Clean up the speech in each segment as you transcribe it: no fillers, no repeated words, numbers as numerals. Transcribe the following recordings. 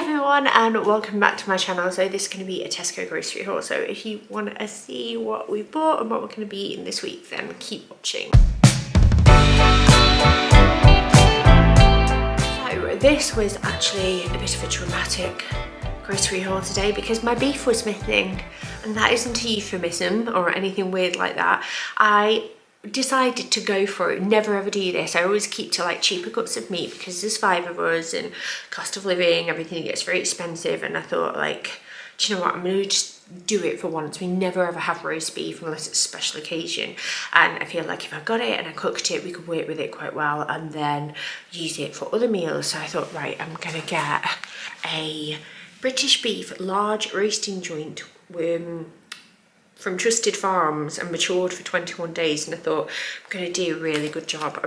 everyone and welcome back to my channel. So this is going to be a Tesco grocery haul, so if you want to see what we bought and what we're going to be eating this week, then keep watching. So this was actually a bit of a dramatic grocery haul today because my beef was missing, and that isn't a euphemism or anything weird like that. I decided to go for it. Never ever do this. I always keep to like cheaper cuts of meat because there's 5 of us and cost of living, everything gets very expensive, and I thought, like, do you know what, I'm gonna just do it for once. We never ever have roast beef unless it's a special occasion, and I feel like if I got it and I cooked it, we could work with it quite well and then use it for other meals. So I thought, right, I'm gonna get a British beef large roasting joint from Trusted Farms and matured for 21 days, and I thought, I'm going to do a really good job.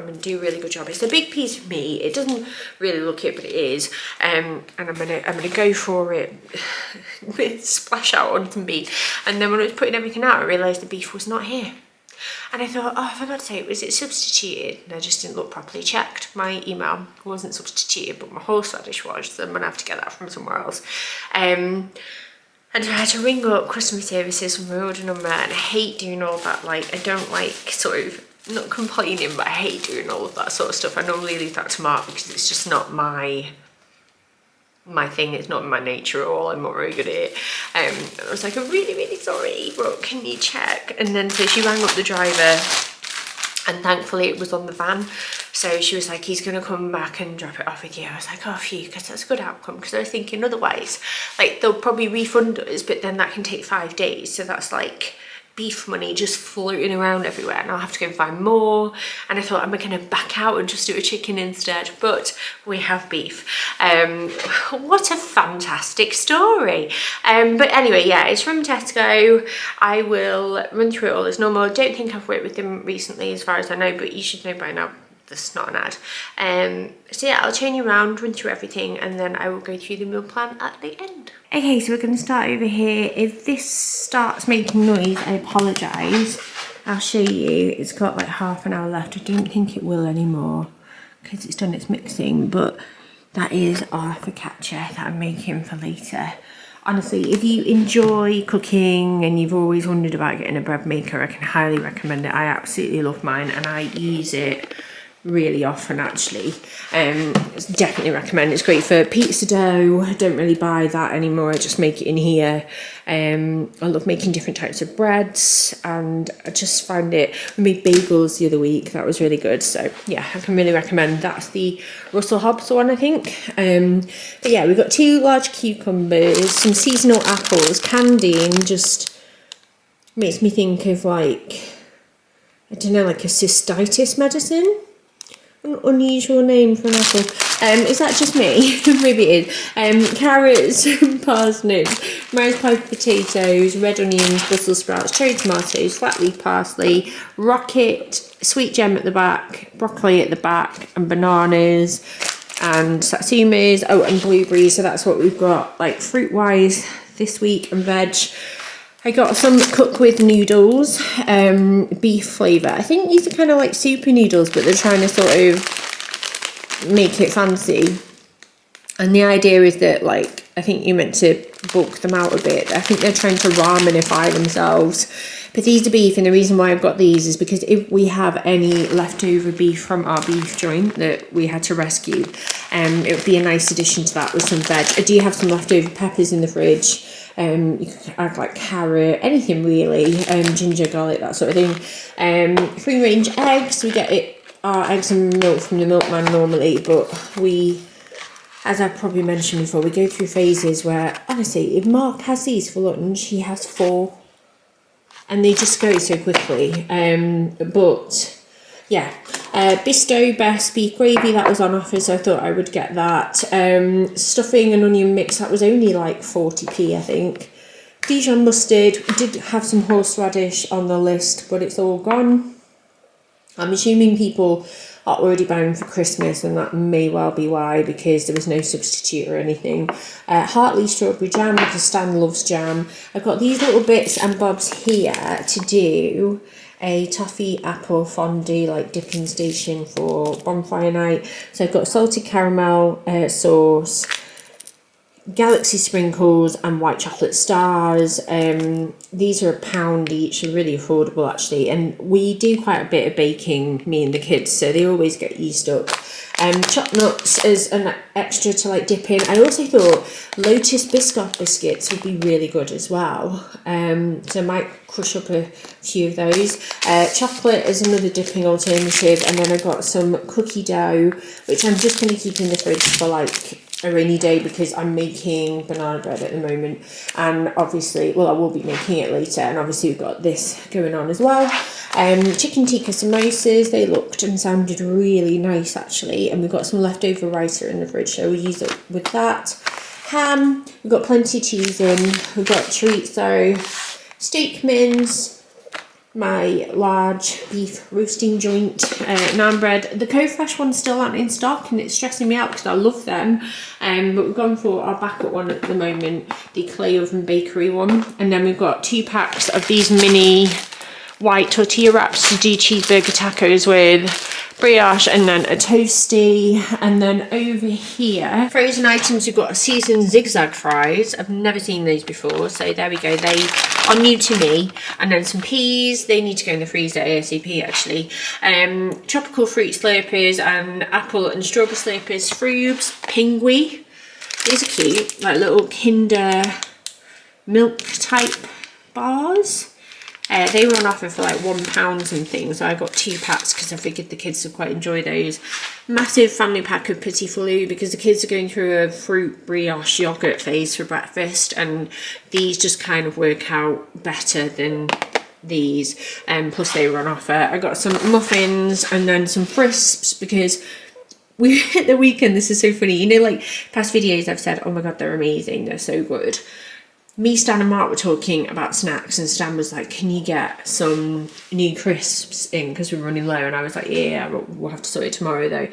It's a big piece of meat. It doesn't really look it, but it is. And I'm gonna go for it with splash out on some beef. And then when I was putting everything out, I realised the beef was not here. And I thought, oh, I forgot to say, was it substituted? And I just didn't look properly checked. My email wasn't substituted, but my horseradish was, so I'm gonna have to get that from somewhere else. And I had to ring up customer services from my order number, and I hate doing all that. Like, I don't like sort of, not complaining, but I hate doing all of that sort of stuff. I normally leave that to Mark because it's just not my thing. It's not my nature at all. I'm not very good at it. I was like, I'm really sorry, but can you check? And then so she rang up the driver, and thankfully it was on the van. So she was like, he's going to come back and drop it off with you. I was like, oh, phew, because that's a good outcome. Because I was thinking otherwise, like, they'll probably refund us, but then that can take 5 days. So that's like beef money just floating around everywhere, and I'll have to go and find more. And I thought, am I going to back out and just do a chicken instead? But we have beef. What a fantastic story. But anyway, yeah, it's from Tesco. I will run through it all as normal. I don't think I've worked with them recently as far as I know, but you should know by now. That's not an ad. So yeah, I'll turn you around, run through everything, and then I will go through the meal plan at the end. Okay, so we're going to start over here. If this starts making noise, I apologise. I'll show you. It's got like half an hour left. I don't think it will anymore because it's done its mixing, but that is our focaccia that I'm making for later. Honestly, if you enjoy cooking and you've always wondered about getting a bread maker, I can highly recommend it. I absolutely love mine, and I use it really often actually. Definitely recommend. It's great for pizza dough. I don't really buy that anymore. I just make it in here. I love making different types of breads, and I just found it. We made bagels the other week. That was really good. So yeah, I can really recommend. That's the Russell Hobbs one, I think. But yeah, we've got 2 large cucumbers, some seasonal apples. Candying just makes me think of, like, I don't know, like a cystitis medicine. An unusual name for an apple. Is that just me? Maybe it is. Carrots, parsnips, Mary's pie potatoes, red onions, Brussels sprouts, cherry tomatoes, flat leaf parsley, rocket, sweet gem at the back, broccoli at the back, and bananas, and satsumas, and blueberries. So that's what we've got, like, fruit-wise this week, and veg. I got some cook with noodles, beef flavour. I think these are kind of like super noodles, but they're trying to sort of make it fancy. And the idea is that, like, I think you're meant to bulk them out a bit. I think they're trying to ramenify themselves. But these are beef, and the reason why I've got these is because if we have any leftover beef from our beef joint that we had to rescue, it would be a nice addition to that with some veg. I do have some leftover peppers in the fridge. You can add like carrot, anything really, ginger, garlic, that sort of thing. Free range eggs, we get our eggs and milk from the milkman normally, but we, as I've probably mentioned before, we go through phases where, honestly, if Mark has these for lunch, he has 4, and they just go so quickly. But yeah, Bisto Best beef gravy, that was on offer, so I thought I would get that. Stuffing and onion mix, that was only like 40p, I think. Dijon mustard, we did have some horseradish on the list, but it's all gone. I'm assuming people are already buying for Christmas, and that may well be why, because there was no substitute or anything. Hartley strawberry jam, because Stan loves jam. I've got these little bits and bobs here to do a toffee apple fondue, like dipping station for bonfire night. So I've got salted caramel sauce, galaxy sprinkles and white chocolate stars. These are £1 each, they're really affordable actually, and we do quite a bit of baking, me and the kids, so they always get used up. Chopped nuts as an extra to like dip in. I also thought Lotus Biscoff biscuits would be really good as well, so I might crush up a few of those. Chocolate is another dipping alternative, and then I got some cookie dough, which I'm just going to keep in the fridge for like a rainy day because I'm making banana bread at the moment, and obviously, well, I will be making it later, and obviously we've got this going on as well. Chicken tikka samosas, they looked and sounded really nice actually, and we've got some leftover raita in the fridge, so we'll use it with that. Ham, we've got plenty of cheese in, we've got chorizo, steak mince, my large beef roasting joint, naan bread. The co-fresh ones still aren't in stock, and it's stressing me out because I love them, but we've gone for our backup one at the moment, the clay oven bakery one. And then we've got 2 packs of these mini white tortilla wraps to do cheeseburger tacos with, brioche, and then a toasty. And then over here, frozen items, we've got seasoned zigzag fries. I've never seen these before, so there we go, they are new to me. And then some peas, they need to go in the freezer ASAP actually. Tropical fruit slurpers and apple and strawberry slurpers, Frubes, Pingui. These are cute, like little Kinder milk type bars. They were on offer for like £1 and things, so I got 2 packs because I figured the kids would quite enjoy those. Massive family pack of Petit Foulou because the kids are going through a fruit brioche yogurt phase for breakfast, and these just kind of work out better than these, plus they were on offer. I got some muffins and then some crisps because we hit the weekend. This is so funny, you know, like past videos I've said, oh my god, they're amazing, they're so good. Me, Stan and Mark were talking about snacks, and Stan was like, can you get some new crisps in because we're running low, and I was like, yeah, we'll have to sort it tomorrow though.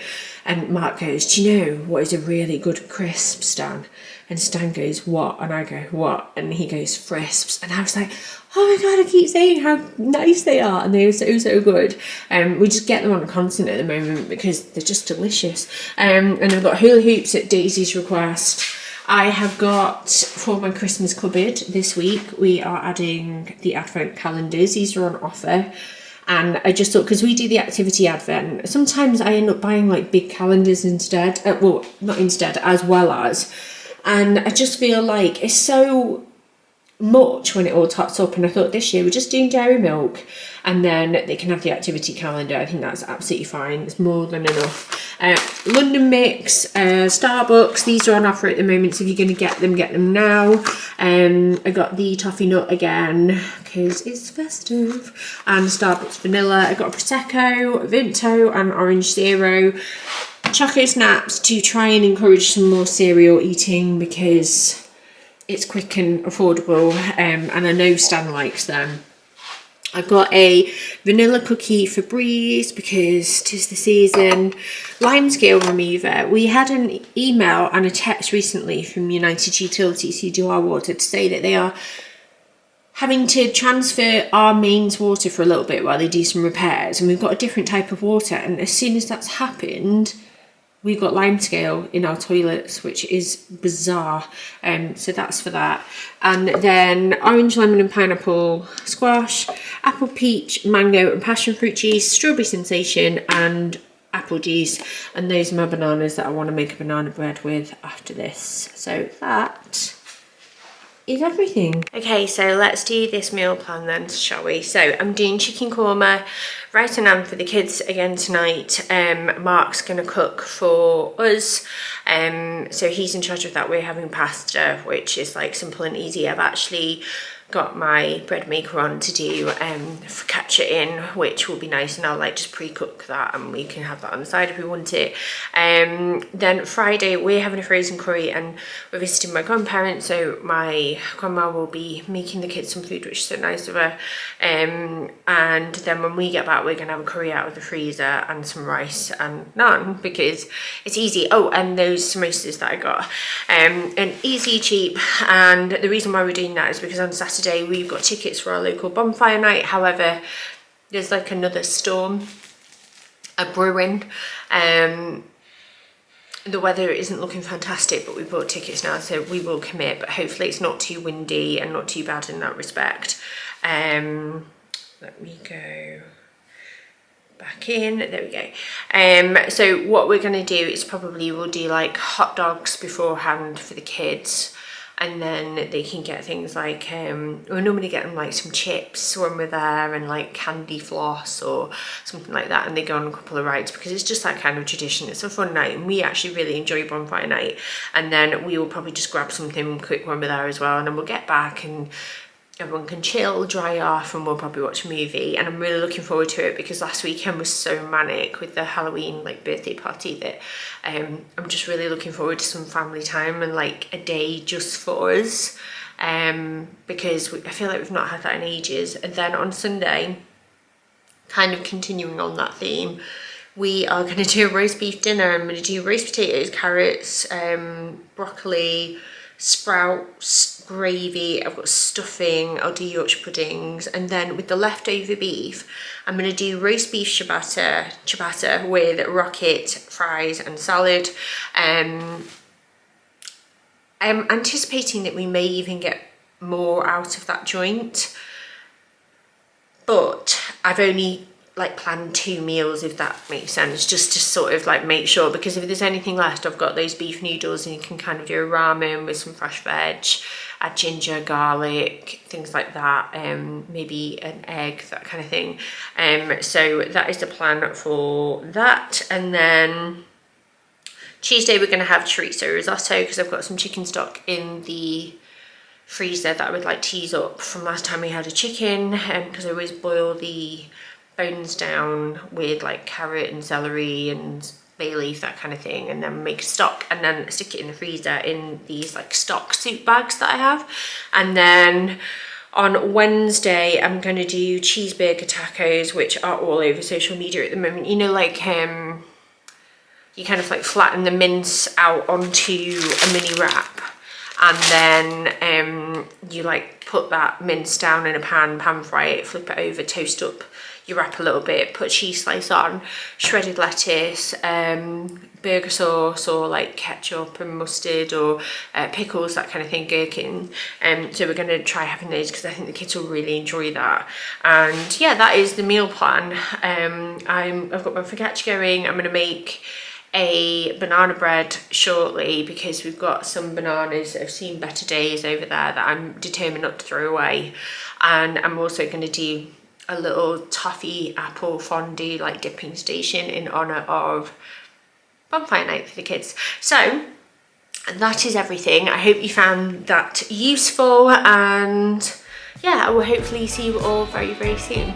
And Mark goes, do you know what is a really good crisp, Stan? And Stan goes, what? And I go, what? And he goes, crisps. And I was like, oh my god, I keep saying how nice they are, and they're so good. We just get them on a constant at the moment because they're just delicious. And I've got hula hoops at Daisy's request. I have got, for my Christmas cupboard this week, we are adding the advent calendars. These are on offer, and I just thought, because we do the activity advent, sometimes I end up buying like big calendars instead, well, not instead, as well as, and I just feel like it's so much when it all tots up, and I thought this year we're just doing dairy milk, and then they can have the activity calendar. I think that's absolutely fine, it's more than enough. London Mix, Starbucks, these are on offer at the moment, so if you're going to get them now. I got the toffee nut again because it's festive, and Starbucks vanilla. I got a Prosecco, Vinto, and Orange Zero. Choco Snaps to try and encourage some more cereal eating because it's quick and affordable, and I know Stan likes them. I've got a vanilla cookie for Breeze because 'tis the season. Lime scale remover. We had an email and a text recently from United Utilities who do our water to say that they are having to transfer our mains water for a little bit while they do some repairs, and we've got a different type of water, and as soon as that's happened, we've got lime scale in our toilets, which is bizarre. So that's for that. And then orange, lemon and pineapple squash, apple, peach, mango and passion fruit juice, strawberry sensation and apple juice. And those are my bananas that I want to make a banana bread with after this. So that is everything. Okay, so let's do this meal plan then, shall we? So I'm doing chicken korma, rice and naan for the kids again tonight. Mark's gonna cook for us, so he's in charge of that. We're having pasta, which is like simple and easy. I've actually got my bread maker on to do focaccia in, which will be nice, and I'll like just pre-cook that and we can have that on the side if we want it. Then Friday we're having a frozen curry and we're visiting my grandparents, so my grandma will be making the kids some food, which is so nice of her. And then when we get back we're gonna have a curry out of the freezer and some rice and naan because it's easy. Oh, and those samosas that I got, and easy, cheap. And the reason why we're doing that is because on Saturday we've got tickets for our local bonfire night. However, there's like another storm, a brewing, the weather isn't looking fantastic, but we bought tickets now, so we will commit, but hopefully it's not too windy and not too bad in that respect. Let me go back in, there we go. So what we're going to do is probably we'll do like hot dogs beforehand for the kids, and then they can get things like we'll normally get them like some chips when we're there, and like candy floss or something like that, and they go on a couple of rides because it's just that kind of tradition. It's a fun night, and we actually really enjoy bonfire night. And then we will probably just grab something quick when we're there as well, and then we'll get back and everyone can chill, dry off, and we'll probably watch a movie. And I'm really looking forward to it because last weekend was so manic with the Halloween like birthday party that I'm just really looking forward to some family time and like a day just for us, because I feel like we've not had that in ages. And then on Sunday, kind of continuing on that theme, we are going to do a roast beef dinner. I'm going to do roast potatoes, carrots, broccoli, sprouts, gravy. I've got stuffing. I'll do Yorkshire puddings, and then with the leftover beef I'm going to do roast beef ciabatta with rocket, fries and salad. I'm anticipating that we may even get more out of that joint, but I've only like planned 2 meals, if that makes sense, just to sort of like make sure, because if there's anything left, I've got those beef noodles, and you can kind of do a ramen with some fresh veg, add ginger, garlic, things like that, maybe an egg, that kind of thing. So that is the plan for that. And then Tuesday we're going to have chorizo risotto because I've got some chicken stock in the freezer that I would like to use up from last time we had a chicken, because I always boil the bones down with like carrot and celery and bay leaf, that kind of thing, and then make stock and then stick it in the freezer in these like stock soup bags that I have. And then on Wednesday I'm going to do cheeseburger tacos, which are all over social media at the moment. You know, like you kind of like flatten the mince out onto a mini wrap, and then you like put that mince down in a pan fry it, flip it over, toast up your wrap a little bit, put cheese slice on, shredded lettuce, burger sauce or like ketchup and mustard, or pickles, that kind of thing, gherkins. So we're going to try having those because I think the kids will really enjoy that. And yeah, that is the meal plan. I've got my focaccia going. I'm going to make a banana bread shortly because we've got some bananas that have seen better days over there that I'm determined not to throw away. And I'm also going to do a little toffee apple fondue like dipping station in honor of bonfire night for the kids. So that is everything. I hope you found that useful, and yeah, I will hopefully see you all very, very soon.